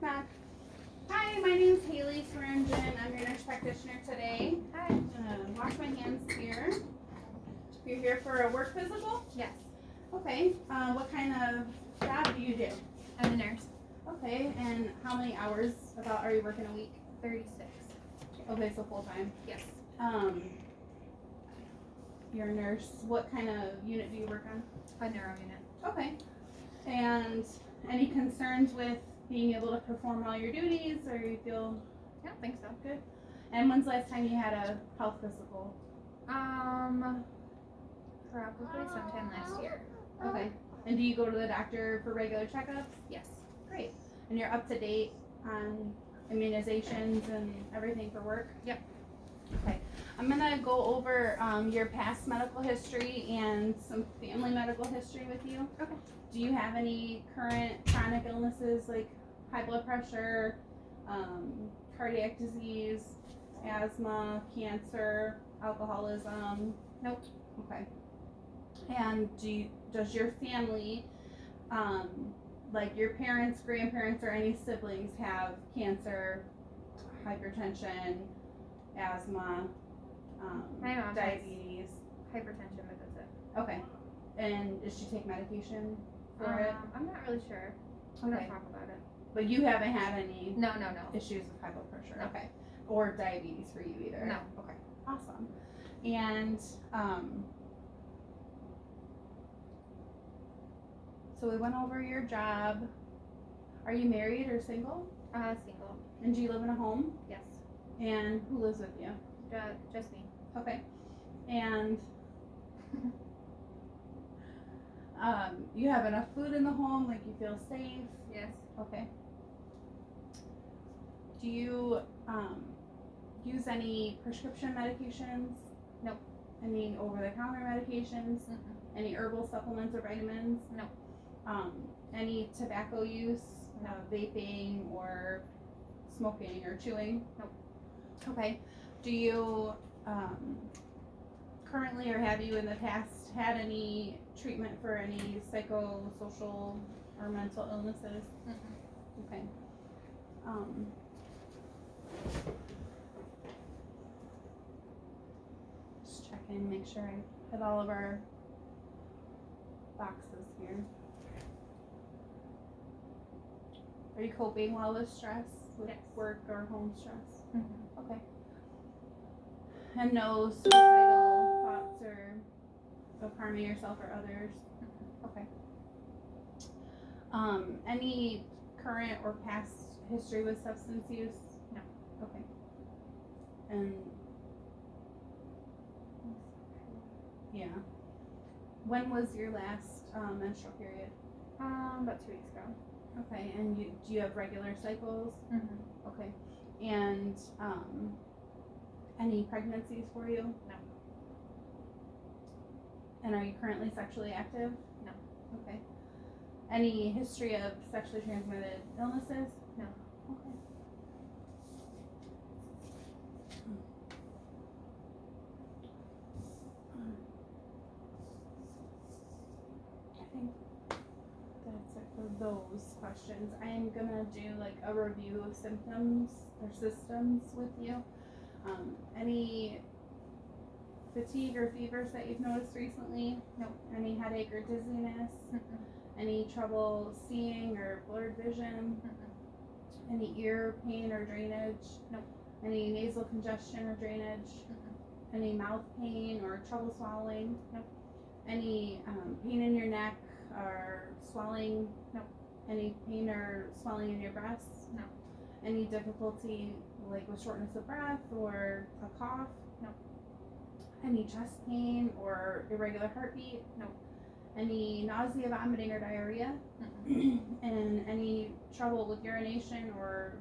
Knock. Hi, my name's Haley Swearingen. I'm your nurse practitioner today. Hi. I'm gonna wash my hands here. You're here for a work physical? Yes, Okay. What kind of job do you do? I'm a nurse. Okay, and how many hours about are you working a week? 36. Okay, so full time. Yes. You're a nurse. What kind of unit do you work on? A neuro unit. Okay. And any concerns with being able to perform all your duties, or you feel I don't think so. good? And when's the last time you had a health physical? Probably sometime last year. Okay. And do you go to the doctor for regular checkups? Yes. Great. And you're up to date on immunizations and everything for work? Yep. Okay. I'm gonna go over your past medical history and some family medical history with you. Okay. Do you have any current chronic illnesses like high blood pressure, cardiac disease, asthma, cancer, alcoholism? Nope. Okay. And does your family, like your parents, grandparents, or any siblings have cancer, hypertension, asthma, My mom diabetes? has hypertension, but that's it. Okay. And does she take medication for it? I'm not really sure. We Okay. don't talk about it. But you haven't had any No. issues with high blood pressure? No. Okay. Or diabetes for you either? No. Okay. Awesome. And so we went over your job. Are you married or single? Single. And do you live in a home? Yes. And who lives with you? Just me. Okay. And you have enough food in the home, like you feel safe? Yes. Okay. Do you use any prescription medications? Nope. Any over-the-counter medications? Mm-mm. Any herbal supplements or vitamins? No. Any tobacco use? No. Vaping or smoking or chewing? Nope. Okay. Do you currently or have you in the past had any treatment for any psychosocial or mental illnesses? Mm-mm. Okay. Just checking, make sure I hit all of our boxes here. Are you coping well with stress, with Yes. work or home stress? Mm-hmm. Okay. And no suicidal thoughts or of harming yourself or others? Okay. Any current or past history with substance use? No. Okay. And yeah. When was your last menstrual period? About 2 weeks ago. Okay. And do you have regular cycles? Mm-hmm. Okay. And any pregnancies for you? No. And are you currently sexually active? No. Okay. Any history of sexually transmitted illnesses? No. Okay. I think that's it for those questions. I am gonna do like a review of symptoms or systems with you. Any fatigue or fevers that you've noticed recently? No. Any headache or dizziness? Mm-mm. Any trouble seeing or blurred vision? Mm-mm. Any ear pain or drainage? Nope. Any nasal congestion or drainage? Mm-mm. Any mouth pain or trouble swallowing? Nope. Any pain in your neck or swelling? Nope. Any pain or swelling in your breasts? No. Any difficulty like with shortness of breath or a cough? No. Any chest pain or irregular heartbeat? No. Any nausea, vomiting, or diarrhea? Mm-mm. And any trouble with urination or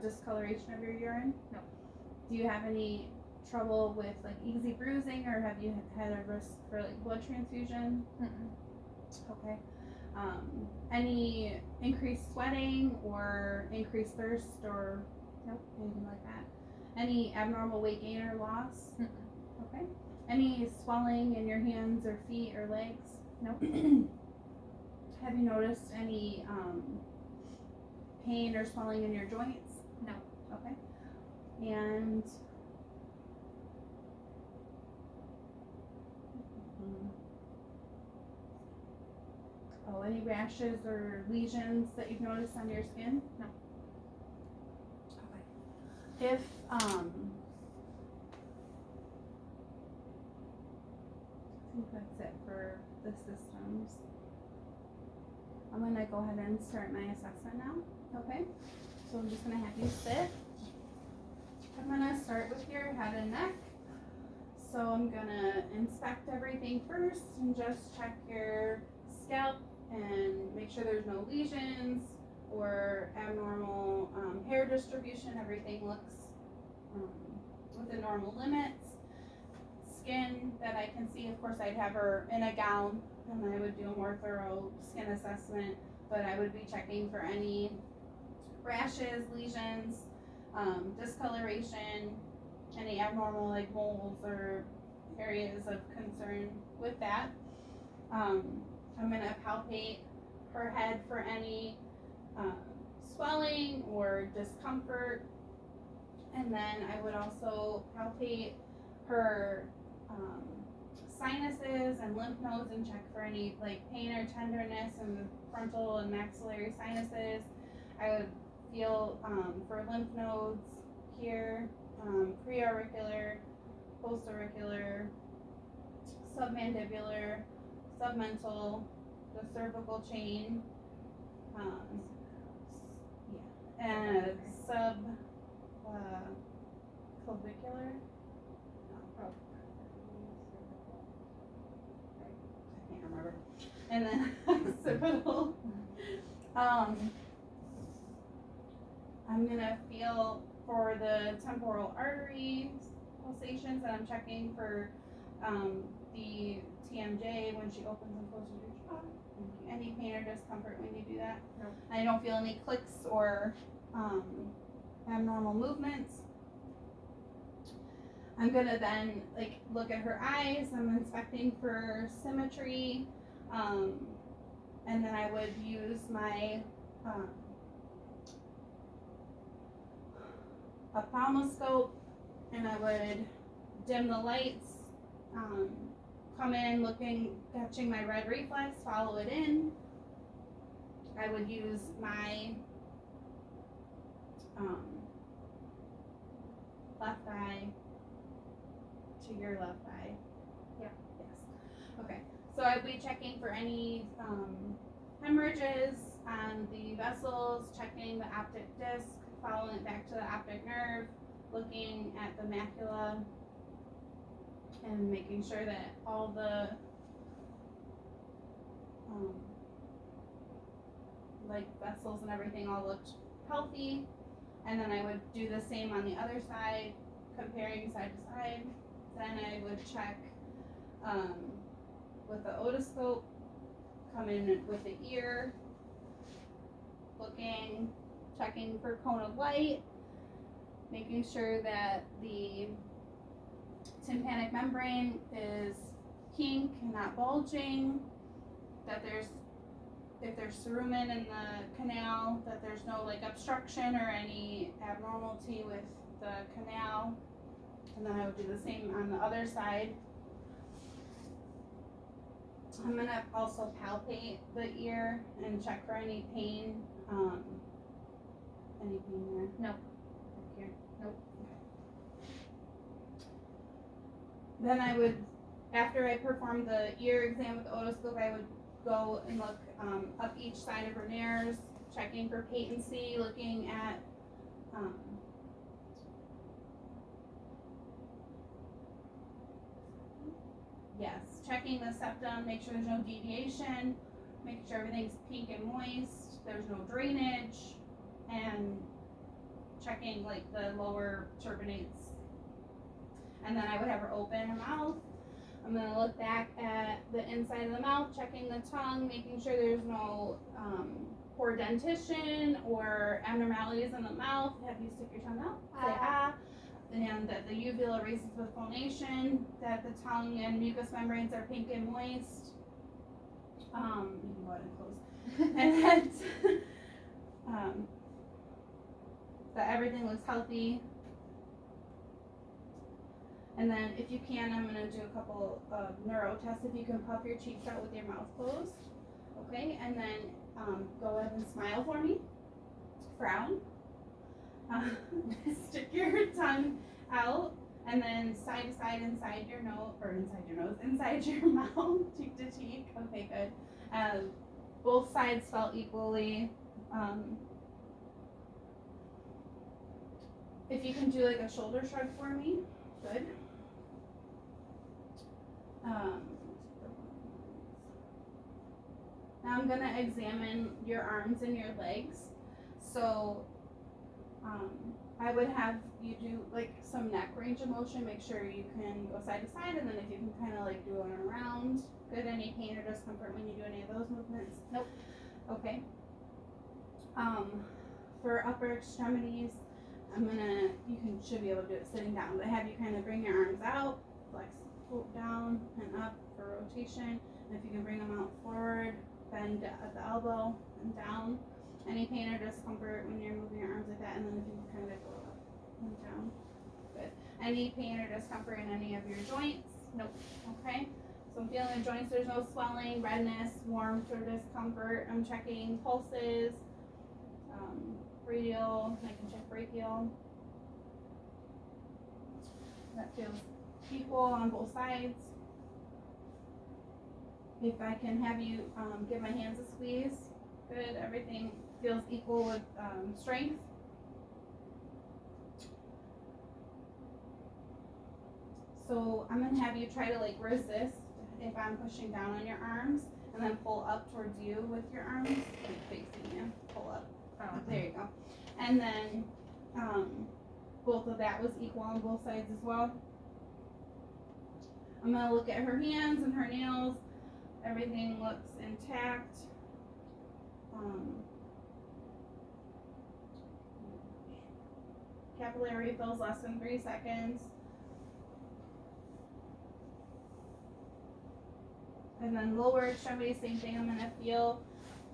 discoloration of your urine? No. Do you have any trouble with like easy bruising, or have you had a risk for like blood transfusion? Mm-mm. Okay. Any increased sweating or increased thirst or anything like that? Any abnormal weight gain or loss? Mm-mm. Okay. Any swelling in your hands or feet or legs? No. Have you noticed any pain or swelling in your joints? No. Okay. And any rashes or lesions that you've noticed on your skin? No. Okay. If I think that's it for the systems. I'm gonna go ahead and start my assessment now. Okay. So I'm just gonna have you sit. I'm gonna start with your head and neck. So I'm gonna inspect everything first and just check your scalp and make sure there's no lesions or abnormal hair distribution. Everything looks within normal limits. Skin that I can see, of course, I'd have her in a gown and I would do a more thorough skin assessment, but I would be checking for any rashes, lesions, discoloration, any abnormal like moles or areas of concern with that. I'm gonna palpate her head for any swelling or discomfort, and then I would also palpate her sinuses and lymph nodes and check for any like pain or tenderness in the frontal and maxillary sinuses. I would feel for lymph nodes here, preauricular, postauricular, submandibular, submental, the cervical chain, and clavicular. I can't remember. And then occipital. I'm gonna feel for the temporal artery pulsations, and I'm checking for the TMJ when she opens and closes your jaw. Any pain or discomfort when you do that? No. I don't feel any clicks or abnormal movements. I'm gonna then like look at her eyes. I'm inspecting for symmetry, and then I would use my ophthalmoscope, and I would dim the lights, come in looking, catching my red reflex, follow it in. I would use my left eye to your left eye. Yeah. Yes. Okay. So I'd be checking for any hemorrhages on the vessels, checking the optic disc, following it back to the optic nerve, looking at the macula, and making sure that all the like vessels and everything all looked healthy. And then I would do the same on the other side, comparing side to side. Then I would check with the otoscope, come in with the ear, looking, checking for cone of light, making sure that the tympanic membrane is kink and not bulging, that if there's cerumen in the canal, that there's no like obstruction or any abnormality with the canal. And then I would do the same on the other side. I'm gonna also palpate the ear and check for any pain. Any pain there? No. Up here? Nope. Okay. Then I would, after I performed the ear exam with the otoscope, I would go and look up each side of her nares, checking for patency, looking at yes, checking the septum, make sure there's no deviation, making sure everything's pink and moist, there's no drainage, and checking like the lower turbinates. And then I would have her open her mouth. I'm gonna look back at the inside of the mouth, checking the tongue, making sure there's no poor dentition or abnormalities in the mouth. Have you stick your tongue out, say ah. And that the uvula raises with phonation, that the tongue and mucous membranes are pink and moist. You can go ahead and close. And that that everything looks healthy. And then if you can, I'm gonna do a couple of neuro tests. If you can puff your cheeks out with your mouth closed. Okay, and then go ahead and smile for me. Frown. Stick your tongue out, and then side to side inside your nose, inside your mouth, cheek to cheek. Okay, good. Both sides felt equally. If you can do like a shoulder shrug for me, good. Now I'm gonna examine your arms and your legs. So I would have you do like some neck range of motion. Make sure you can go side to side, and then if you can kind of like do an around. Good. Any pain or discomfort when you do any of those movements? Nope. Okay. For upper extremities, should be able to do it sitting down, but have you kind of bring your arms out, flex, float down and up for rotation. And if you can bring them out forward, bend at the elbow and down. Any pain or discomfort when you're moving your arms like that, and then if you can kind of go up and down. Good. Any pain or discomfort in any of your joints? Nope. Okay. So I'm feeling the joints, there's no swelling, redness, warmth, or discomfort. I'm checking pulses, radial, I can check brachial. That feels equal on both sides. If I can have you give my hands a squeeze. Good, everything feels equal with strength. So I'm gonna have you try to like resist if I'm pushing down on your arms, and then pull up towards you with your arms, like facing you, pull up. Oh. There you go. And then both of that was equal on both sides as well. I'm gonna look at her hands and her nails. Everything looks intact. Capillary fills less than 3 seconds. And then lower extremity, same thing. I'm gonna feel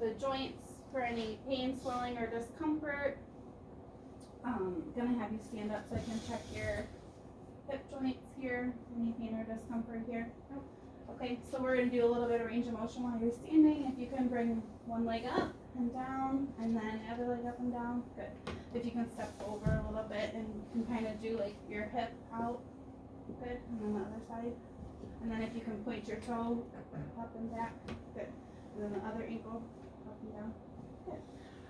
the joints for any pain, swelling, or discomfort. Gonna have you stand up so I can check your hip joints here. Any pain or discomfort here? Nope. Okay, so we're gonna do a little bit of range of motion while you're standing. If you can bring one leg up and down, and then the other leg up and down. Good. If you can step over a little bit and can kind of do like your hip out. Good. And then the other side. And then if you can point your toe up and back. Good. And then the other ankle up and down. Good.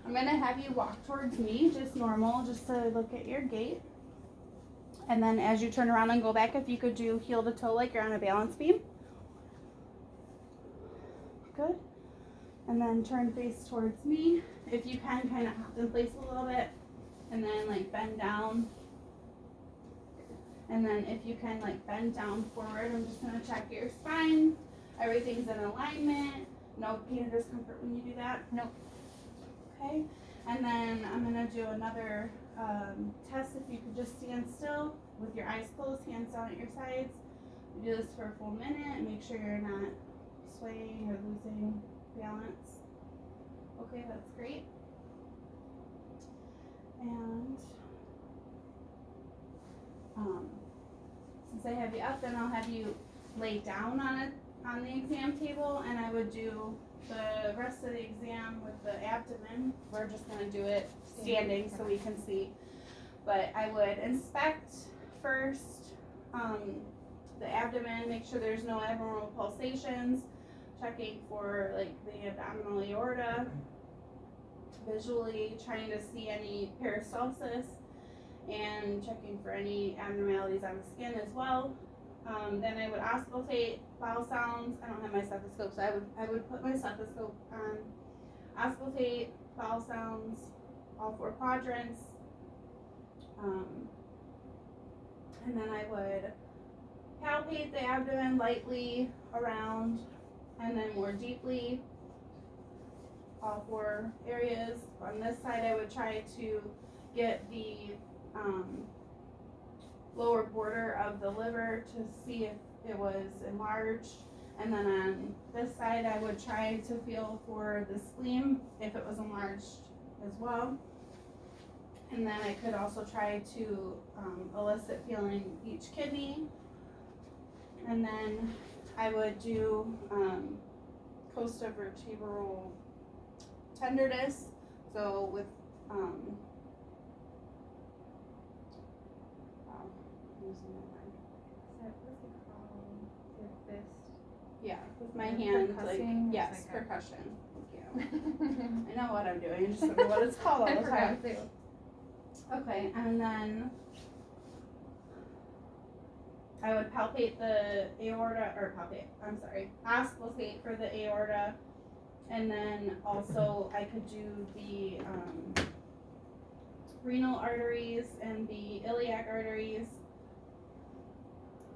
I'm gonna have you walk towards me, just normal, just to look at your gait. And then as you turn around and go back, if you could do heel to toe like you're on a balance beam. Good. And then turn face towards me. If you can, kind of hop in place a little bit. And then like bend down. And then if you can like bend down forward, I'm just gonna check your spine. Everything's in alignment. No pain or discomfort when you do that? Nope. Okay. And then I'm gonna do another test. If you could just stand still with your eyes closed, hands down at your sides. You do this for a full minute and make sure you're not swaying or losing balance. Okay, that's great. And since I have you up, then I'll have you lay down on the exam table, and I would do the rest of the exam with the abdomen. We're just gonna do it standing so we can see. But I would inspect first the abdomen, make sure there's no abnormal pulsations, checking for like the abdominal aorta, visually trying to see any peristalsis, and checking for any abnormalities on the skin as well. Then I would auscultate bowel sounds. I don't have my stethoscope, so I would put my stethoscope on, auscultate bowel sounds, all 4 quadrants, and then I would palpate the abdomen lightly around, and then more deeply, all 4 areas. On this side, I would try to get the lower border of the liver to see if it was enlarged, and then on this side I would try to feel for the spleen if it was enlarged as well. And then I could also try to elicit feeling each kidney. And then I would do costovertebral tenderness. So with wow, I'm losing my mind. What's it called? Your fist. Yeah, with my Like hand, percussing? like yes, It's like a- percussion. Thank you. I know what I'm doing. I just don't know what it's called all I the time. forgot too. Okay, and then I would palpate the aorta, or auscultate for the aorta, and then also I could do the renal arteries and the iliac arteries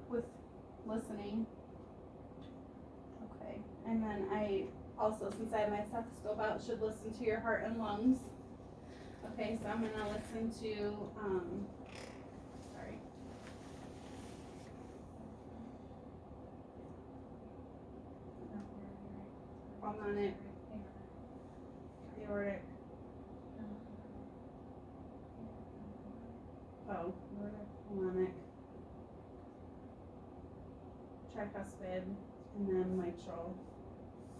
with listening. Okay, and then I also, since I have my stethoscope out, should listen to your heart and lungs. Okay, so I'm gonna listen to, sorry. Pulmonic, aortic, aortic, pulmonic, tricuspid, and then mitral,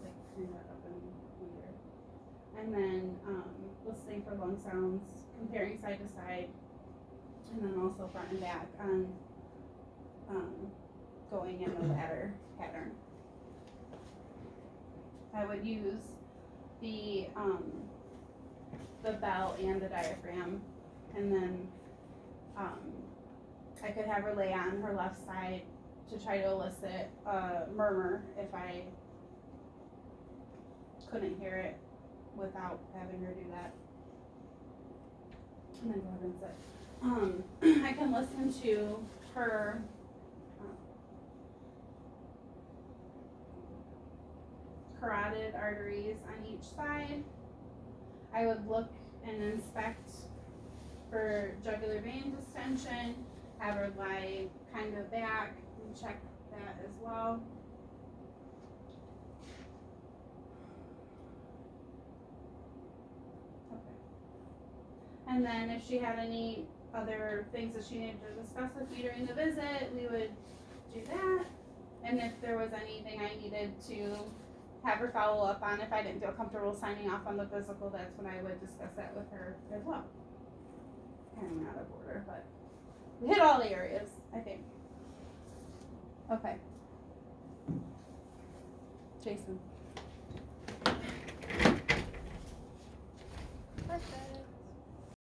like kind of up in here. And then listening for lung sounds, comparing side to side, and then also front and back on going in the ladder pattern. I would use the bell and the diaphragm, and then I could have her lay on her left side to try to elicit a murmur if I couldn't hear it without having her do that. And then go ahead and sit. I can listen to her carotid arteries on each side. I would look and inspect for jugular vein distension, have her lie kind of back and check that as well. And then if she had any other things that she needed to discuss with me during the visit, we would do that. And if there was anything I needed to have her follow up on, if I didn't feel comfortable signing off on the physical, that's when I would discuss that with her as well. Kind of out of order, but we hit all the areas, I think. Okay. Jason. Perfect.